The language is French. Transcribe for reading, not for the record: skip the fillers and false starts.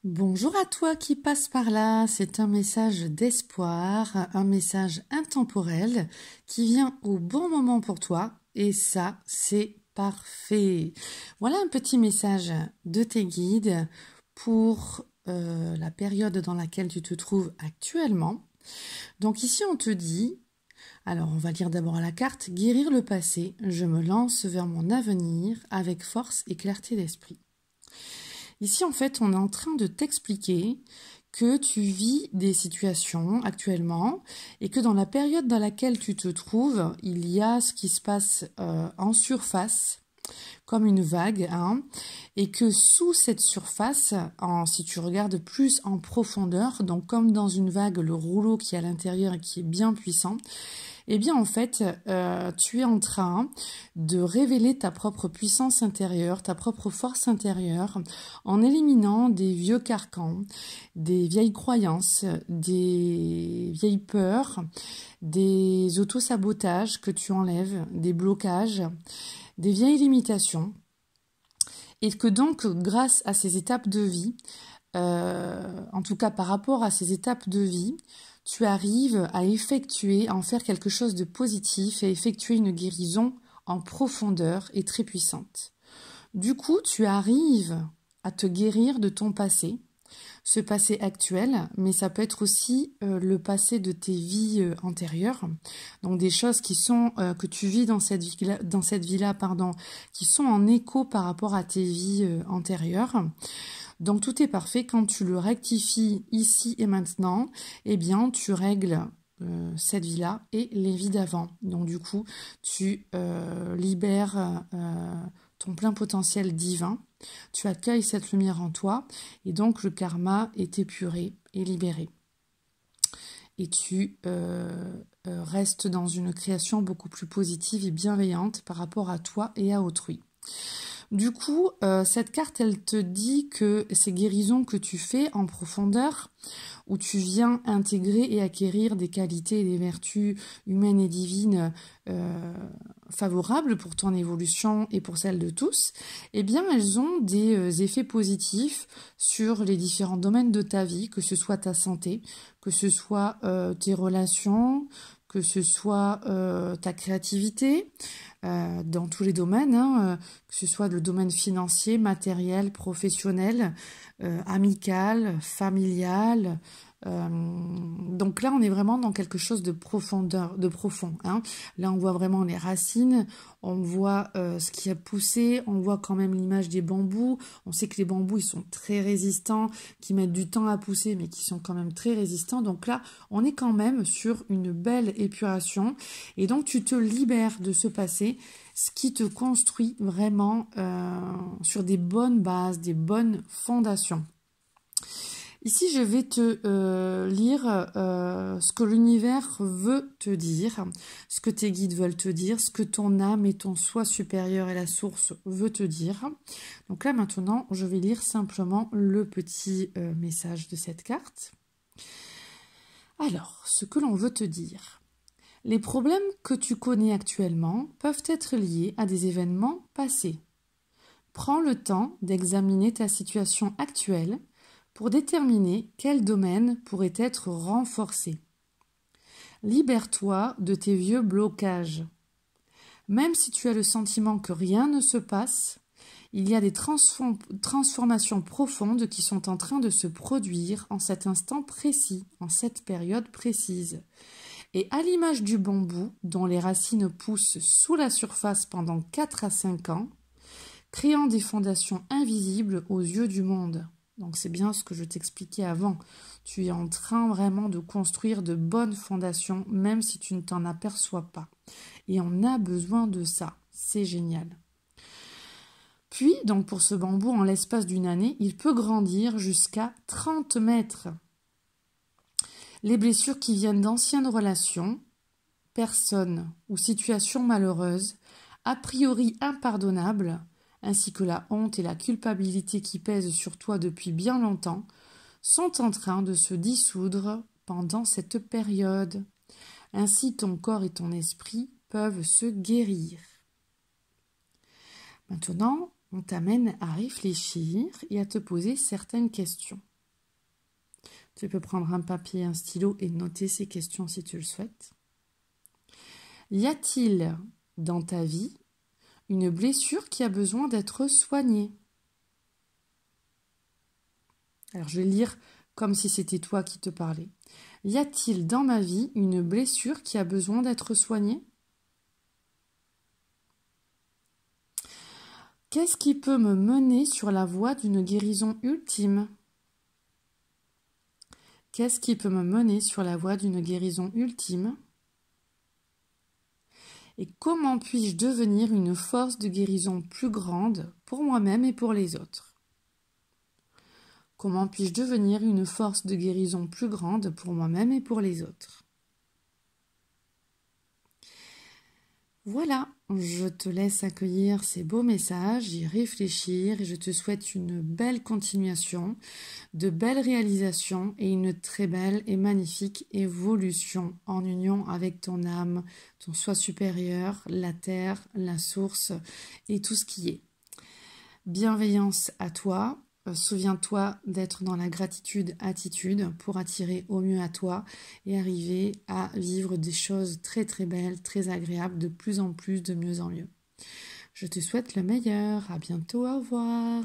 Bonjour à toi qui passe par là, c'est un message d'espoir, un message intemporel qui vient au bon moment pour toi et ça c'est parfait. Voilà un petit message de tes guides pour la période dans laquelle tu te trouves actuellement. Donc ici on te dit, alors on va lire d'abord la carte, guérir le passé, je me lance vers mon avenir avec force et clarté d'esprit. Ici, en fait, on est en train de t'expliquer que tu vis des situations actuellement et que dans la période dans laquelle tu te trouves, il y a ce qui se passe en surface, comme une vague, hein, et que sous cette surface, si tu regardes plus en profondeur, donc comme dans une vague, le rouleau qui est à l'intérieur et qui est bien puissant, eh bien en fait, tu es en train de révéler ta propre puissance intérieure, ta propre force intérieure, en éliminant des vieux carcans, des vieilles croyances, des vieilles peurs, des autosabotages que tu enlèves, des blocages, des vieilles limitations. Et que donc, grâce à ces étapes de vie, en tout cas par rapport à ces étapes de vie, tu arrives à en faire quelque chose de positif et à effectuer une guérison en profondeur et très puissante. Du coup, tu arrives à te guérir de ton passé, ce passé actuel, mais ça peut être aussi le passé de tes vies antérieures, donc des choses qui sont que tu vis dans cette vie-là, qui sont en écho par rapport à tes vies antérieures. Donc tout est parfait. Quand tu le rectifies ici et maintenant, eh bien tu règles cette vie-là et les vies d'avant. Donc du coup, tu libères ton plein potentiel divin. Tu accueilles cette lumière en toi et donc le karma est épuré et libéré. Et tu restes dans une création beaucoup plus positive et bienveillante par rapport à toi et à autrui. Du coup, cette carte, elle te dit que ces guérisons que tu fais en profondeur, où tu viens intégrer et acquérir des qualités et des vertus humaines et divines favorables pour ton évolution et pour celle de tous, eh bien, elles ont des effets positifs sur les différents domaines de ta vie, que ce soit ta santé, que ce soit tes relations, que ce soit ta créativité, dans tous les domaines, hein, que ce soit le domaine financier, matériel, professionnel, amical, familial. Donc là, on est vraiment dans quelque chose de profondeur, de profond. Hein. Là, on voit vraiment les racines, on voit ce qui a poussé, on voit quand même l'image des bambous. On sait que les bambous, ils sont très résistants, qui mettent du temps à pousser, mais qui sont quand même très résistants. Donc là, on est quand même sur une belle épuration. Et donc, tu te libères de ce passé, ce qui te construit vraiment sur des bonnes bases, des bonnes fondations. Ici, je vais te lire ce que l'univers veut te dire, ce que tes guides veulent te dire, ce que ton âme et ton soi supérieur et la source veut te dire. Donc là, maintenant, je vais lire simplement le petit message de cette carte. Alors, ce que l'on veut te dire. Les problèmes que tu connais actuellement peuvent être liés à des événements passés. Prends le temps d'examiner ta situation actuelle pour déterminer quel domaine pourrait être renforcé. Libère-toi de tes vieux blocages. Même si tu as le sentiment que rien ne se passe, il y a des transformations profondes qui sont en train de se produire en cet instant précis, en cette période précise. Et à l'image du bambou, dont les racines poussent sous la surface pendant 4 à 5 ans, créant des fondations invisibles aux yeux du monde. Donc c'est bien ce que je t'expliquais avant. Tu es en train vraiment de construire de bonnes fondations, même si tu ne t'en aperçois pas. Et on a besoin de ça. C'est génial. Puis, donc pour ce bambou, en l'espace d'une année, il peut grandir jusqu'à 30 mètres. Les blessures qui viennent d'anciennes relations, personnes ou situations malheureuses, a priori impardonnables, ainsi que la honte et la culpabilité qui pèsent sur toi depuis bien longtemps, sont en train de se dissoudre pendant cette période. Ainsi, ton corps et ton esprit peuvent se guérir. Maintenant, on t'amène à réfléchir et à te poser certaines questions. Tu peux prendre un papier et un stylo et noter ces questions si tu le souhaites. Y a-t-il dans ta vie une blessure qui a besoin d'être soignée? Alors je vais lire comme si c'était toi qui te parlais. Y a-t-il dans ma vie une blessure qui a besoin d'être soignée? Qu'est-ce qui peut me mener sur la voie d'une guérison ultime? Qu'est-ce qui peut me mener sur la voie d'une guérison ultime? Et comment puis-je devenir une force de guérison plus grande pour moi-même et pour les autres? Comment puis-je devenir une force de guérison plus grande pour moi-même et pour les autres? Voilà, je te laisse accueillir ces beaux messages, y réfléchir et je te souhaite une belle continuation, de belles réalisations et une très belle et magnifique évolution en union avec ton âme, ton soi supérieur, la terre, la source et tout ce qui est. Bienveillance à toi. Souviens-toi d'être dans la gratitude-attitude pour attirer au mieux à toi et arriver à vivre des choses très très belles, très agréables, de plus en plus, de mieux en mieux. Je te souhaite le meilleur. À bientôt, au revoir.